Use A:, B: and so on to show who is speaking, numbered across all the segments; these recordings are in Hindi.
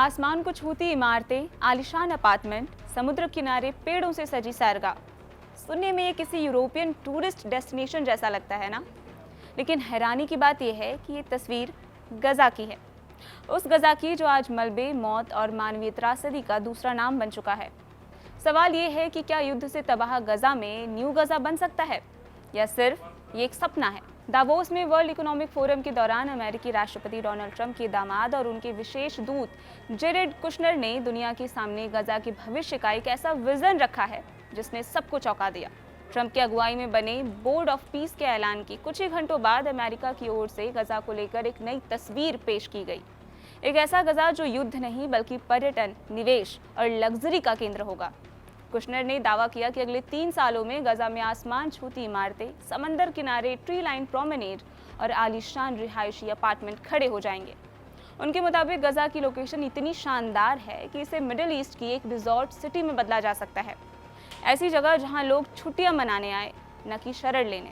A: आसमान को छूती इमारतें, आलीशान अपार्टमेंट, समुद्र किनारे पेड़ों से सजी सैरगाह। सुनने में ये किसी यूरोपियन टूरिस्ट डेस्टिनेशन जैसा लगता है ना? लेकिन हैरानी की बात यह है कि ये तस्वीर गजा की है। उस गजा की जो आज मलबे, मौत और मानवीय त्रासदी का दूसरा नाम बन चुका है। सवाल ये है कि क्या युद्ध से तबाह गजा में न्यू गजा बन सकता है या सिर्फ ये एक सपना है? दावोस में वर्ल्ड इकोनॉमिक फोरम के दौरान अमेरिकी राष्ट्रपति डोनाल्ड ट्रंप के दामाद और उनके विशेष दूत जेरेड कुशनर ने दुनिया के सामने गजा के भविष्य का एक ऐसा विजन रखा है जिसने सबको चौंका दिया। ट्रंप की अगुवाई में बने बोर्ड ऑफ पीस के ऐलान के कुछ ही घंटों बाद अमेरिका की ओर से गजा को लेकर एक नई तस्वीर पेश की गई। एक ऐसा गजा जो युद्ध नहीं बल्कि पर्यटन, निवेश और लग्जरी का केंद्र होगा। कुशनर ने दावा किया कि अगले 3 सालों में गजा में आसमान छूती इमारतें, समंदर किनारे ट्री लाइन प्रोमेनेड और आलीशान रिहायशी अपार्टमेंट खड़े हो जाएंगे। उनके मुताबिक गजा की लोकेशन इतनी शानदार है कि इसे मिडिल ईस्ट की एक रिजॉर्ट सिटी में बदला जा सकता है। ऐसी जगह जहां लोग छुट्टियां मनाने आए, न कि शरण लेने।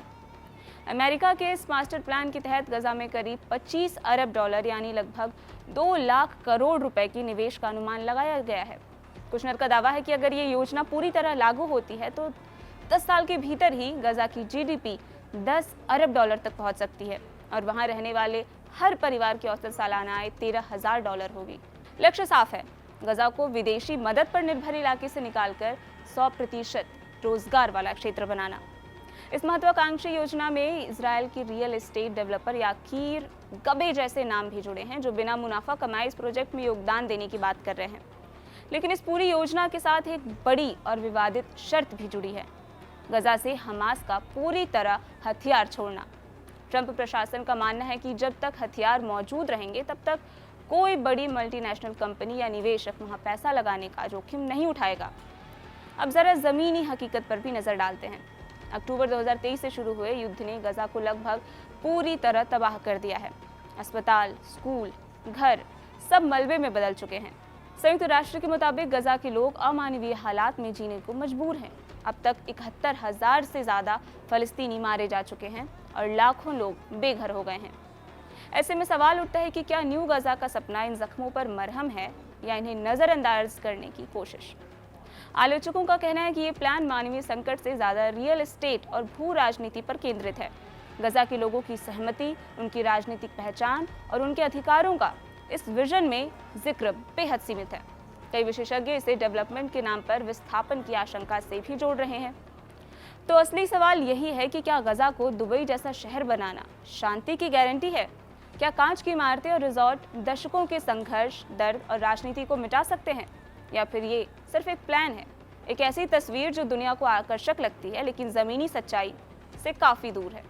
A: अमेरिका के इस मास्टर प्लान के तहत गजा में करीब 25 अरब डॉलर यानी लगभग 2 लाख करोड़ रुपए की निवेश का अनुमान लगाया गया है। कुशनर का दावा है कि अगर ये योजना पूरी तरह लागू होती है तो 10 साल के भीतर ही गजा की जीडीपी 10 अरब डॉलर तक पहुंच सकती है और वहां रहने वाले हर परिवार की औसत सालाना आय 13,000 डॉलर होगी। लक्ष्य साफ है, गजा को विदेशी मदद पर निर्भर इलाके से निकालकर 100% रोजगार वाला क्षेत्र बनाना। इस महत्वाकांक्षी योजना में इजराइल की रियल एस्टेट डेवलपर याकीर गबे जैसे नाम भी जुड़े हैं, जो बिना मुनाफा कमाए इस प्रोजेक्ट में योगदान देने की बात कर रहे हैं। लेकिन इस पूरी योजना के साथ एक बड़ी और विवादित शर्त भी जुड़ी है, गजा से हमास का पूरी तरह हथियार छोड़ना। ट्रंप प्रशासन का मानना है कि जब तक हथियार मौजूद रहेंगे तब तक कोई बड़ी मल्टीनेशनल कंपनी या निवेशक वहां पैसा लगाने का जोखिम नहीं उठाएगा। अब जरा जमीनी हकीकत पर भी नजर डालते हैं। अक्टूबर 2023 से शुरू हुए युद्ध ने गजा को लगभग पूरी तरह तबाह कर दिया है। अस्पताल, स्कूल, घर सब मलबे में बदल चुके हैं। संयुक्त राष्ट्र के मुताबिक गजा के लोग अमानवीय हालात में जीने को मजबूर हैं। अब तक 71,000 से ज्यादा फलस्तीनी मारे जा चुके हैं और लाखों लोग बेघर हो गए हैं। ऐसे में सवाल उठता है कि क्या न्यू गजा का सपना इन जख्मों पर मरहम है या इन्हें नजरअंदाज करने की कोशिश? आलोचकों का कहना है कि ये प्लान मानवीय संकट से ज्यादा रियल एस्टेट और भू राजनीति पर केंद्रित है। गजा के लोगों की सहमति, उनकी राजनीतिक पहचान और उनके अधिकारों का इस विजन में जिक्र बेहद सीमित है। कई विशेषज्ञ इसे डेवलपमेंट के नाम पर विस्थापन की आशंका से भी जोड़ रहे हैं। तो असली सवाल यही है कि क्या गजा को दुबई जैसा शहर बनाना शांति की गारंटी है? क्या कांच की इमारतें और रिजॉर्ट दशकों के संघर्ष, दर्द और राजनीति को मिटा सकते हैं, या फिर ये सिर्फ एक प्लान है, एक ऐसी तस्वीर जो दुनिया को आकर्षक लगती है लेकिन जमीनी सच्चाई से काफी दूर है?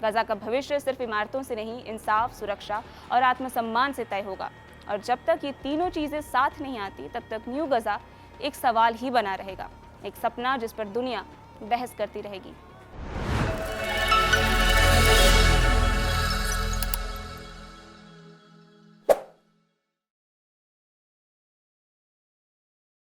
A: गजा का भविष्य सिर्फ इमारतों से नहीं, इंसाफ, सुरक्षा और आत्मसम्मान से तय होगा। और जब तक ये तीनों चीजें साथ नहीं आती तब तक न्यू गजा एक सवाल ही बना रहेगा, एक सपना जिस पर दुनिया बहस करती रहेगी।